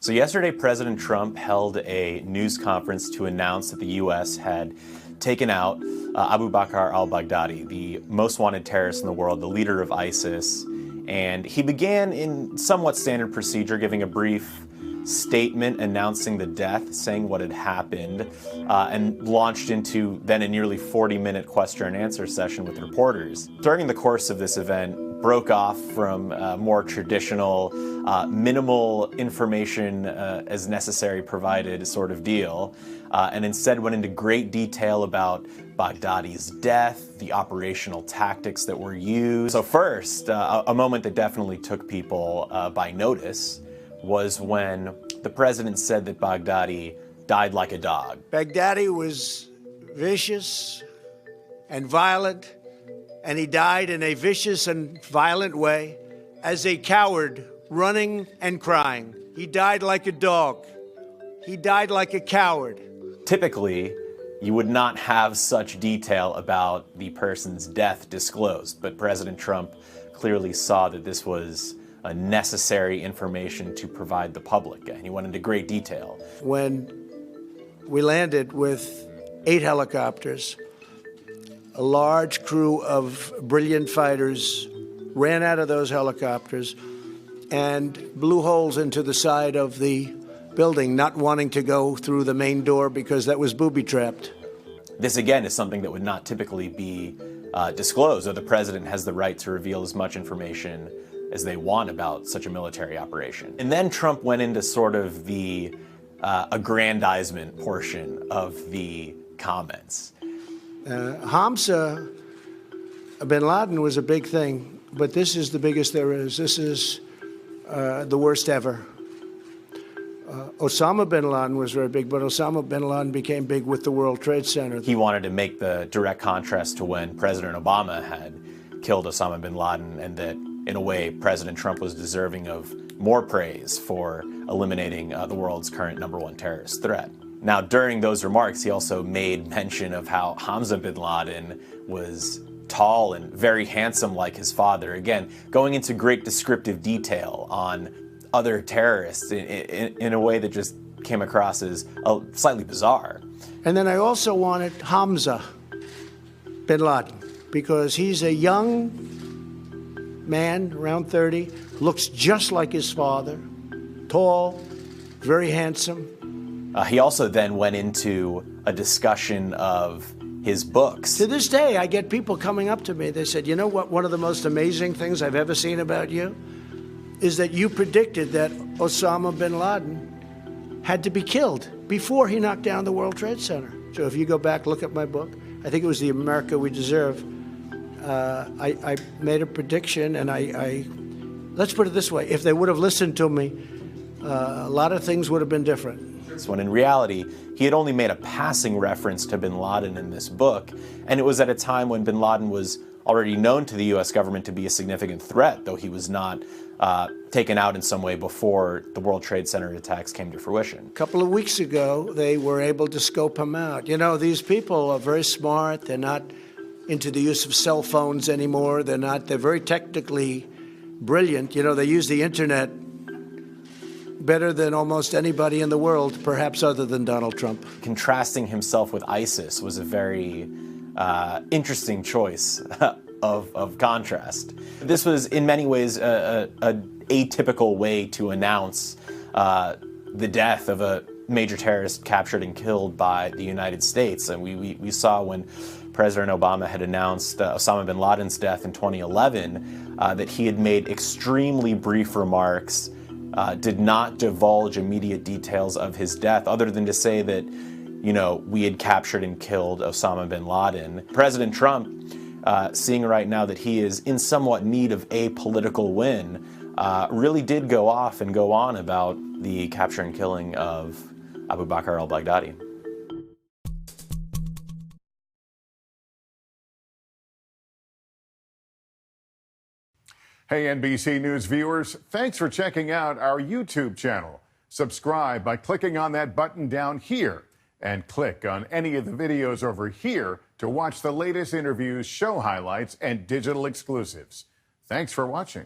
So yesterday, President Trump held a news conference to announce that the U.S. had taken out Abu Bakr al-Baghdadi, the most wanted terrorist in the world, the leader of ISIS. And he began in somewhat standard procedure, giving a brief statement announcing the death, saying what had happened, and launched into then a nearly 40-minute question and answer session with reporters. During the course of this event, broke off from more traditional, minimal information as necessary provided sort of deal, and instead went into great detail about Baghdadi's death, the operational tactics that were used. So first, a moment that definitely took people by notice was when the president said that Baghdadi died like a dog. Baghdadi was vicious and violent, and he died in a vicious and violent way as a coward, running and crying. He died like a dog. He died like a coward. Typically, you would not have such detail about the person's death disclosed, but President Trump clearly saw that this was a necessary information to provide the public, and he went into great detail. When we landed with 8 helicopters, a large crew of brilliant fighters ran out of those helicopters and blew holes into the side of the building, not wanting to go through the main door because that was booby-trapped. This, again, is something that would not typically be disclosed, though the president has the right to reveal as much information as they want about such a military operation. And then Trump went into sort of the aggrandizement portion of the comments. Hamza bin Laden was a big thing, but this is the biggest there is. This is the worst ever. Osama bin Laden was very big, but Osama bin Laden became big with the World Trade Center. He wanted to make the direct contrast to when President Obama had killed Osama bin Laden, and that, in a way, President Trump was deserving of more praise for eliminating the world's current #1 terrorist threat. Now, during those remarks, he also made mention of how Hamza bin Laden was tall and very handsome like his father. Again, going into great descriptive detail on other terrorists in a way that just came across as slightly bizarre. And then I also wanted Hamza bin Laden, because he's a young man, around 30, looks just like his father, tall, very handsome. He also then went into a discussion of his books. To this day, I get people coming up to me. They said, you know what, one of the most amazing things I've ever seen about you is that you predicted that Osama bin Laden had to be killed before he knocked down the World Trade Center. So if you go back, look at my book, I think it was The America We Deserve. I made a prediction, and let's put it this way, if they would have listened to me, a lot of things would have been different. When in reality, he had only made a passing reference to bin Laden in this book, and it was at a time when bin Laden was already known to the U.S. government to be a significant threat, though he was not taken out in some way before the World Trade Center attacks came to fruition. A couple of weeks ago, they were able to scope him out. You know, these people are very smart. They're not into the use of cell phones anymore. They're very technically brilliant. You know, they use the internet better than almost anybody in the world, perhaps other than Donald Trump. Contrasting himself with ISIS was a very interesting choice of contrast. This was, in many ways, a atypical way to announce the death of a major terrorist captured and killed by the United States. And we saw when President Obama had announced Osama bin Laden's death in 2011 that he had made extremely brief remarks, did not divulge immediate details of his death, other than to say that, you know, we had captured and killed Osama bin Laden. President Trump, seeing right now that he is in somewhat need of a political win, really did go off and go on about the capture and killing of Abu Bakr al-Baghdadi. Hey, NBC News viewers, thanks for checking out our YouTube channel. Subscribe by clicking on that button down here, and click on any of the videos over here to watch the latest interviews, show highlights, and digital exclusives. Thanks for watching.